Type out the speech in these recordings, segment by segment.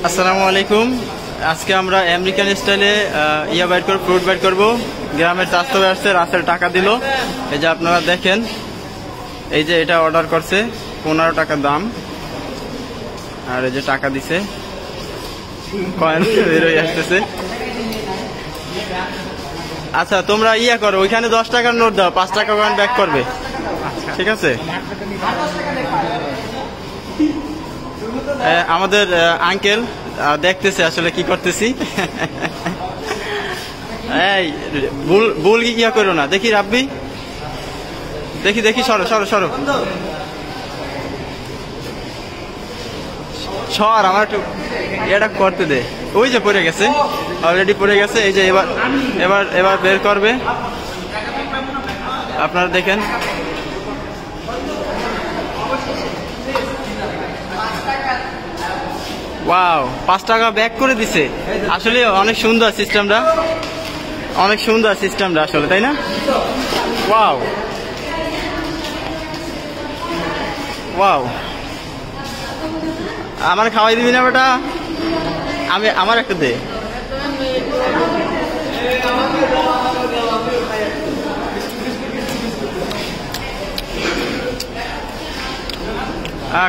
আসসালামু আলাইকুম। আজকে আমরা আমেরিকান স্টাইলে ইয়া বাইট করব, ফ্রুট বাইট করব। গ্রামের স্বাস্থ্য আসছে, রাস্তার টাকা দিল। এই যে আপনারা দেখেন, এই যে এটা অর্ডার করছে 15 টাকা দাম, আর এই যে টাকা দিছে, কয়েন বেরোয় আসতেছে। আচ্ছা তোমরা ইয়া করো, ওইখানে 10 টাকার নোট দাও, 5 টাকা কয়েন ব্যাক করবে, ঠিক আছে? আমাদের আঙ্কেল দেখতেছে আসলে কি করতেছি। এই ভুল ইয়া করো না। দেখি রাব্বি, দেখি দেখি, সরো সরো সরো সর, আমার একটু এটা করতে দে। ওই যে পড়ে গেছে, অলরেডি পড়ে গেছে। এই যে এবার এবার এবার বের করবে, আপনারা দেখেন। ওয়াও, 5 টাকা ব্যাক করে দিছে। আসলে অনেক সুন্দর সিস্টেমটা, অনেক সুন্দর সিস্টেমটা আসলে, তাই না? ওয়াও ওয়াও, আমার খাওয়াই দিবি না বেটা? আমি আমার একটা দে।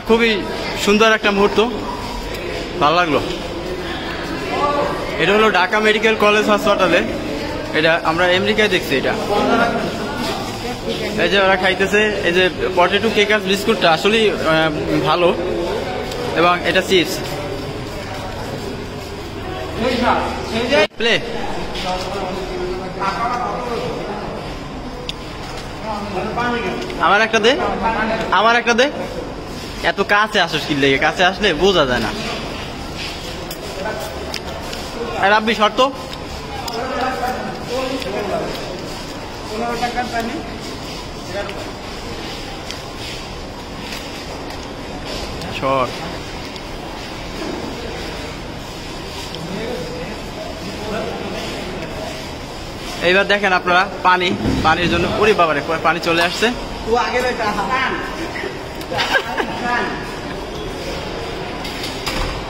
খুবই সুন্দর একটা মুহূর্ত, ভালো লাগলো। এটা হলো ঢাকা মেডিকেল কলেজ হাসপাতালে, এটা আমরা আমেরিকায় দেখছি। এটা এই যে ওরা খাইতেছে, এই যে পটেটো কেকার্স বিস্কুটটা আসলেই ভালো, এবং এটা চিপস। প্লে আমার একটা দে, আমার একটা দে। এত কাছে আসো কি লেগে? কাছে আসলে বোঝা যায় না। রাব্বি শর্ত শর্ট। এইবার দেখেন আপনারা, পানি, পানির জন্য ওরে বাবারে পানি চলে আসছে।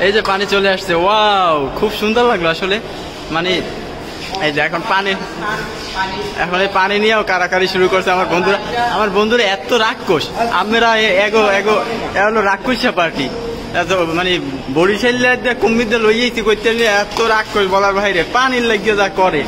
এই যে পানি চলে আসছে, ওয়াও, খুব সুন্দর লাগলো আসলে। মানে এই যে এখন পানি, এখন এই পানি নিয়েও কারাকারি শুরু করছে আমার বন্ধুরা। আমার বন্ধুরা এত রাক্ষস, আমরা এগো এগো হলো রাক্ষসা পার্টি। এত মানে বরিশাল কুম্মির লইয়েছি করতে, এত রাক্ষস বলার বাইরে। পানির লাগিয়ে যা করে,